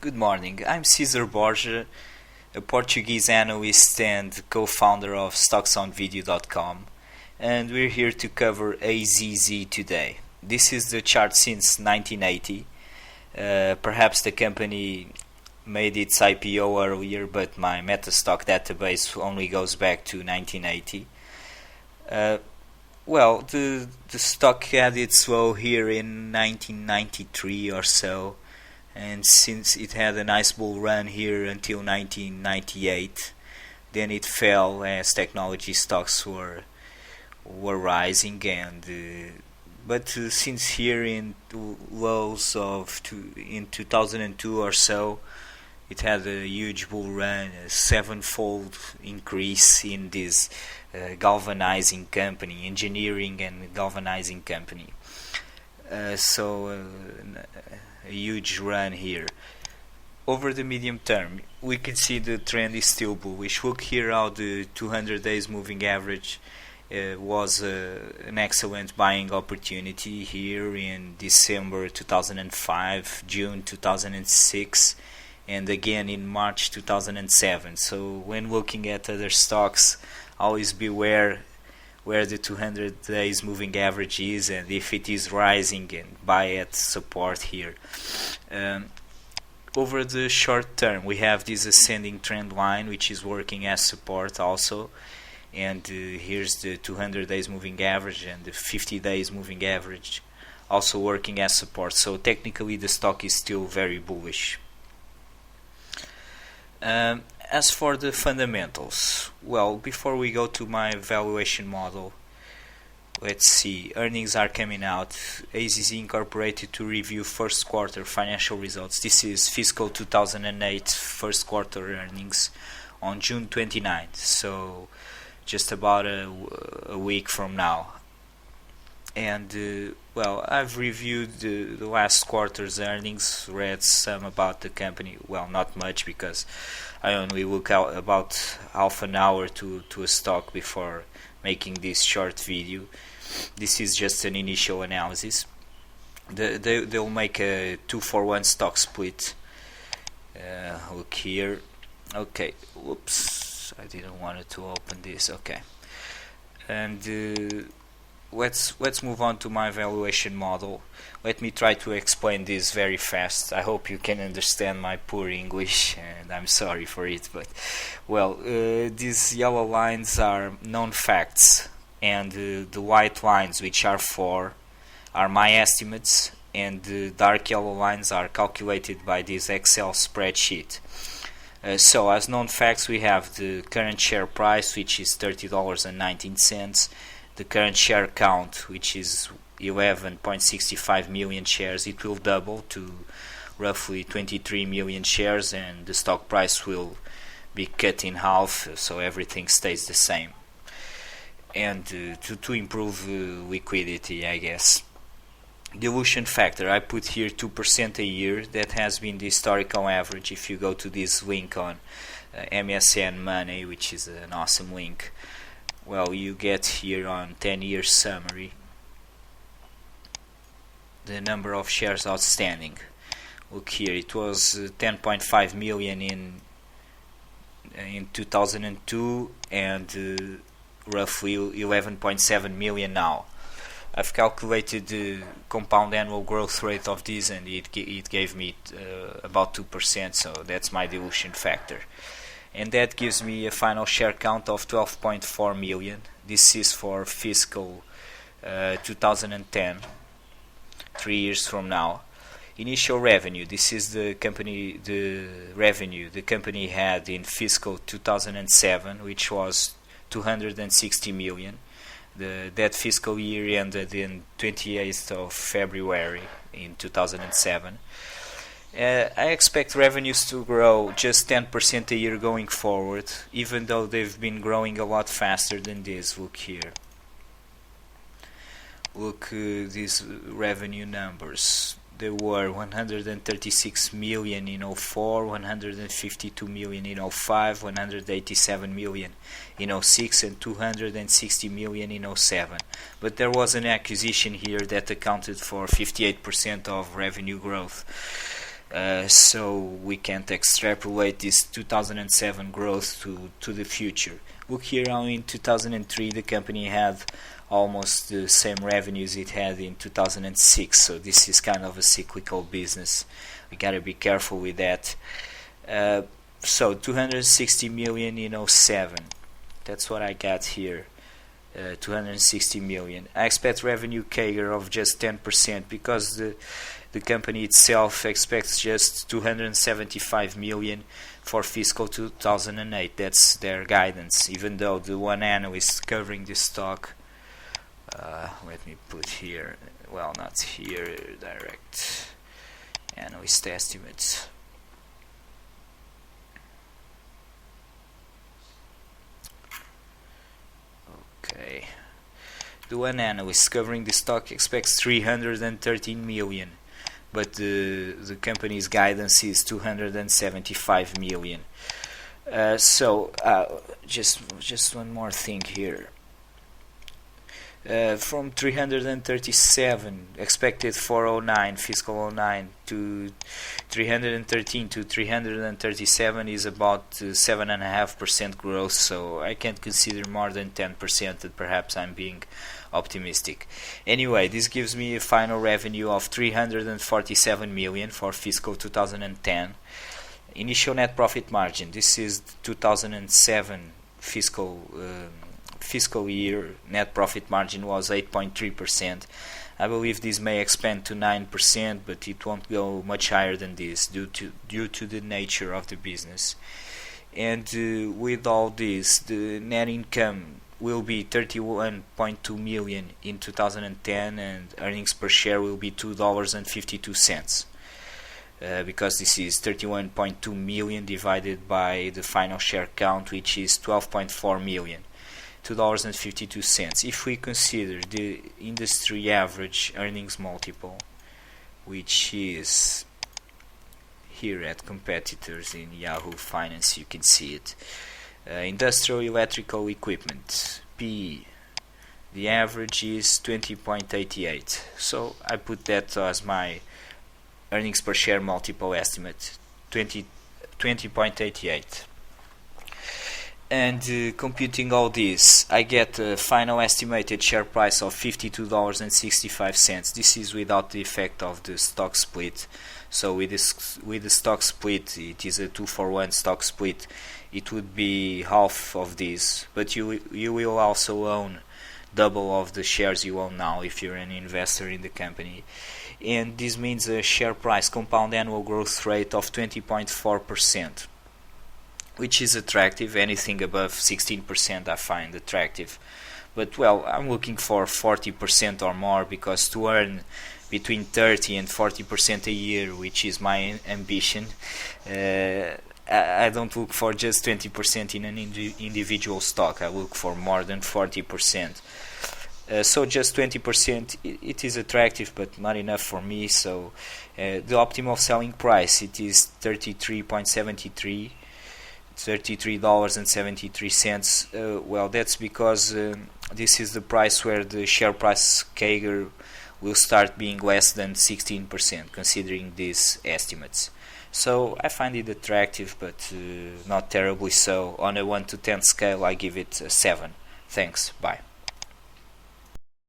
Good morning. I'm Cesar Borja, a Portuguese analyst and co-founder of StocksOnVideo.com, and we're here to cover AZZ today. This is the chart since 1980. Perhaps the company made its IPO earlier, but my MetaStock database only goes back to 1980. The stock had its low here in 1993 or so, and since it had a nice bull run here until 1998, then it fell as technology stocks were rising, but since here in lows in 2002 or so, it had a huge bull run, a sevenfold increase in this galvanizing company, engineering and galvanizing company. A huge run here. Over the medium term, we can see the trend is still bullish. Look here how the 200 days moving average was an excellent buying opportunity here in December 2005, June 2006, and again in March 2007. So when looking at other stocks, always beware where the 200 days moving average is, and if it is rising, and buy at support here. Over the short term, we have this ascending trend line which is working as support also, and here's the 200 days moving average and the 50 days moving average also working as support. So technically the stock is still very bullish. As for the fundamentals, before we go to my valuation model, let's see, earnings are coming out. AZZ Incorporated to review first quarter financial results. This is fiscal 2008 first quarter earnings on June 29th, so just about a week from now. And I've reviewed the last quarter's earnings, read some about the company. Well, not much, because I only look out about half an hour to a stock before making this short video. This is just an initial analysis. They'll make a 2-for-1 stock split. Look here. Okay, whoops, I didn't want it to open this. Okay, and let's move on to my valuation model. Let me try to explain this very fast. I hope you can understand my poor English, and I'm sorry for it, but these yellow lines are known facts, and the white lines, which are 4, are my estimates, and the dark yellow lines are calculated by this Excel spreadsheet. So as known facts, we have the current share price, which is $30.19, the current share count, which is 11.65 million shares. It will double to roughly 23 million shares, and the stock price will be cut in half, so everything stays the same, and to improve liquidity, I guess. Dilution factor, I put here 2% a year. That has been the historical average. If you go to this link on MSN Money, which is an awesome link, you get here on 10-year summary the number of shares outstanding. Look here, it was 10.5 million in 2002, and roughly 11.7 million now. I've calculated the compound annual growth rate of this, and it gave me about 2%, so that's my dilution factor. And that gives me a final share count of 12.4 million. This is for fiscal 2010, 3 years from now. Initial revenue, this is the revenue the company had in fiscal 2007, which was 260 million. That fiscal year ended in 28th of February in 2007. I expect revenues to grow just 10% a year going forward, even though they've been growing a lot faster than this. Look here. Look, these revenue numbers. They were 136 million in 04, 152 million in 05, 187 million in 06, and 260 million in 07. But there was an acquisition here that accounted for 58% of revenue growth. so we can't extrapolate this 2007 growth to the future. Look here how in 2003 the company had almost the same revenues it had in 2006, so this is kind of a cyclical business. We gotta be careful with that. So 260 million in 07, that's what I got here. 260 million. I expect revenue CAGR of just 10% because the company itself expects just 275 million for fiscal 2008. That's their guidance, even though the one analyst covering the stock, let me put here, well, not here, direct analyst estimates. Okay, the one analyst covering the stock expects 313 million, but the company's guidance is 275 million. So just one more thing here. From 337 expected for 09, fiscal 09, to 313 to 337 is about 7.5% growth, so I can't consider more than 10%, and perhaps I'm being optimistic. Anyway, this gives me a final revenue of 347 million for fiscal 2010. Initial net profit margin, this is 2007 fiscal year net profit margin was 8.3%. I believe this may expand to 9%, but it won't go much higher than this due to the nature of the business. And with all this, the net income will be 31.2 million in 2010, and earnings per share will be $2.52. Because this is 31.2 million divided by the final share count, which is 12.4 million. $2.52. If we consider the industry average earnings multiple, which is here at competitors in Yahoo Finance, you can see it. Industrial electrical equipment, PE, the average is 20.88. So I put that as my earnings per share multiple estimate, 20.88. And computing all this, I get a final estimated share price of $52.65. This is without the effect of the stock split. So with the stock split, it is a 2-for-1 stock split. It would be half of this, but you will also own double of the shares you own now if you're an investor in the company. And this means a share price compound annual growth rate of 20.4%. which is attractive. Anything above 16% I find attractive, but well, I'm looking for 40% or more, because to earn between 30 and 40% a year, which is my ambition, I don't look for just 20% in an individual stock. I look for more than 40%. So just 20%, it is attractive, but not enough for me. So the optimal selling price, it is $33.73. Well, that's because this is the price where the share price CAGR will start being less than 16%, considering these estimates. So I find it attractive, but not terribly so. On a 1 to 10 scale, I give it a 7. Thanks, bye.